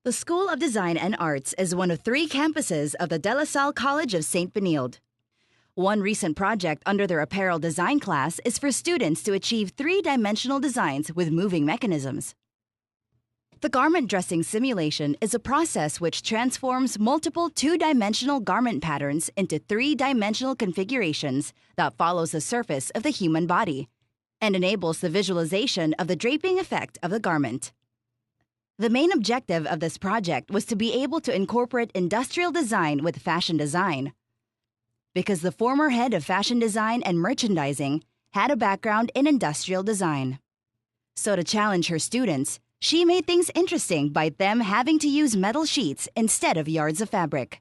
The School of Design and Arts is one of 3 campuses of the De La Salle College of St. Benilde. One recent project under their apparel design class is for students to achieve 3-dimensional designs with moving mechanisms. The garment dressing simulation is a process which transforms multiple 2-dimensional garment patterns into 3-dimensional configurations that follows the surface of the human body and enables the visualization of the draping effect of the garment. The main objective of this project was to be able to incorporate industrial design with fashion design, because the former head of fashion design and merchandising had a background in industrial design. So to challenge her students, she made things interesting by them having to use metal sheets instead of yards of fabric.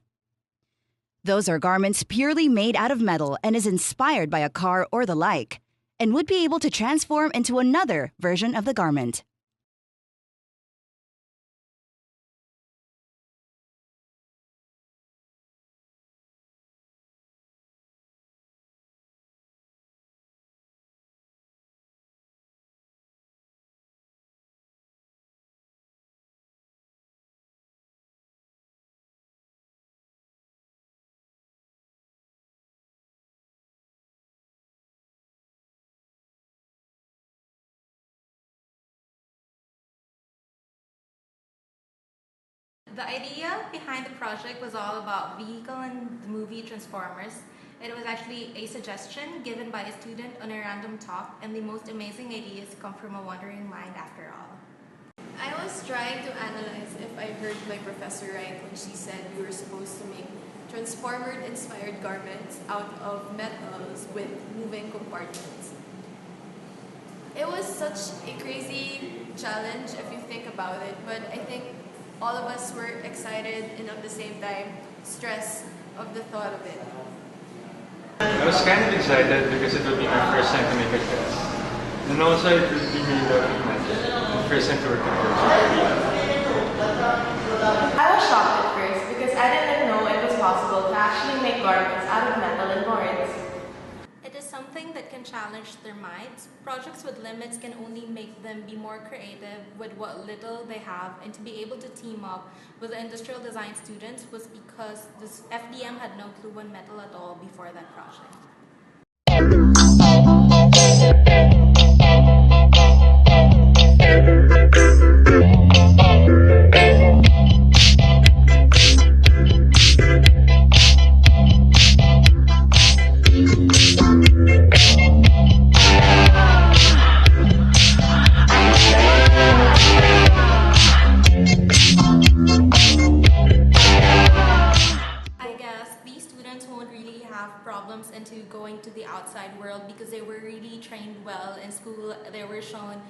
Those are garments purely made out of metal and is inspired by a car or the like, and would be able to transform into another version of the garment. The idea behind the project was all about vehicle and the movie Transformers. It was actually a suggestion given by a student on a random talk, and the most amazing ideas come from a wandering mind after all. I was trying to analyze if I heard my professor right when she said we were supposed to make Transformer-inspired garments out of metals with moving compartments. It was such a crazy challenge if you think about it, but I think all of us were excited and at the same time stressed of the thought of it. I was kind of excited because it would be my first time to make a test. And also it would be really my first time to work in I was shocked at first because I didn't know it was possible to actually make garments out of metal and boards. It is something that can challenge their minds. Projects with limits can only make them be more creative with what little they have, and to be able to team up with the industrial design students was because this FDM had no clue on metal at all before that project. Problems into going to the outside world because they were really trained well in school. They were shown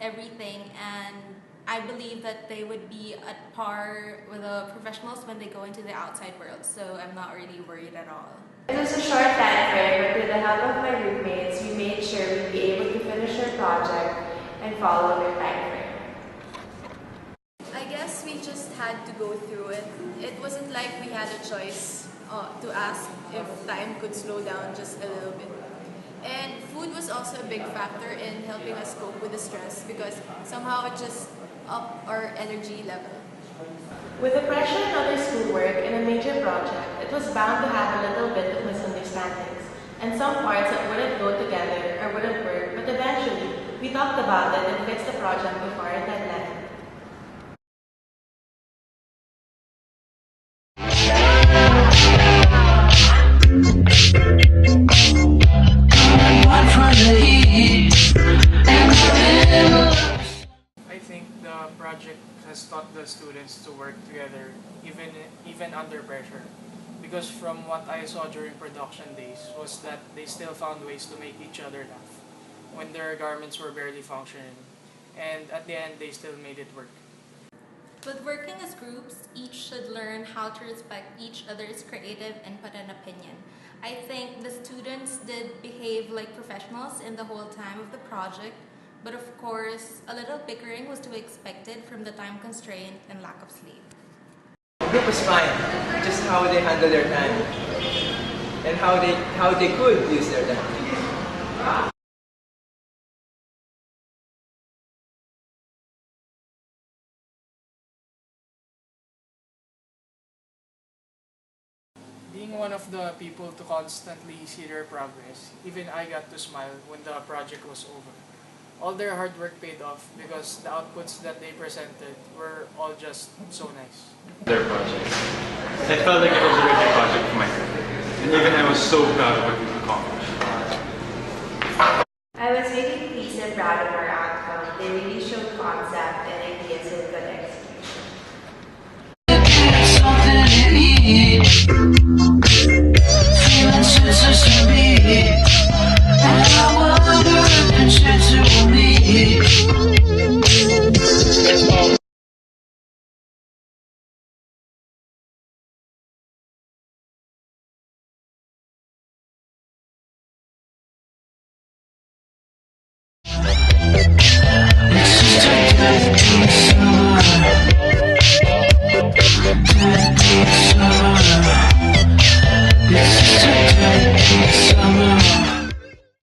everything, and I believe that they would be at par with the professionals when they go into the outside world, so I'm not really worried at all. It was a short time frame, but with the help of my roommates, we made sure we'd be able to finish our project and follow their time frame. I guess we just had to go through it. It wasn't like we had a choice to ask if time could slow down just a little bit. And food was also a big factor in helping us cope with the stress because somehow it just upped our energy level. With the pressure and other schoolwork and a major project, it was bound to have a little bit of misunderstandings and some parts that wouldn't go together or wouldn't work, but eventually we talked about it and fixed the project before our deadline. I think the project has taught the students to work together even under pressure, because from what I saw during production days was that they still found ways to make each other laugh when their garments were barely functioning, and at the end they still made it work. With working as groups, each should learn how to respect each other's creative input and opinion. I think the students did behave like professionals in the whole time of the project, but of course, a little bickering was to be expected from the time constraint and lack of sleep. The group was fine, just how they handle their time and how they could use their time. being one of the people to constantly see their progress, even I got to smile when the project was over. All their hard work paid off because the outputs that they presented were all just so nice. Their project. I felt like it was a really big project for my career. And even I was so proud of what we accomplished. I was really pleased and proud of our outcome. They really showed concept and ideas with good execution. Summer.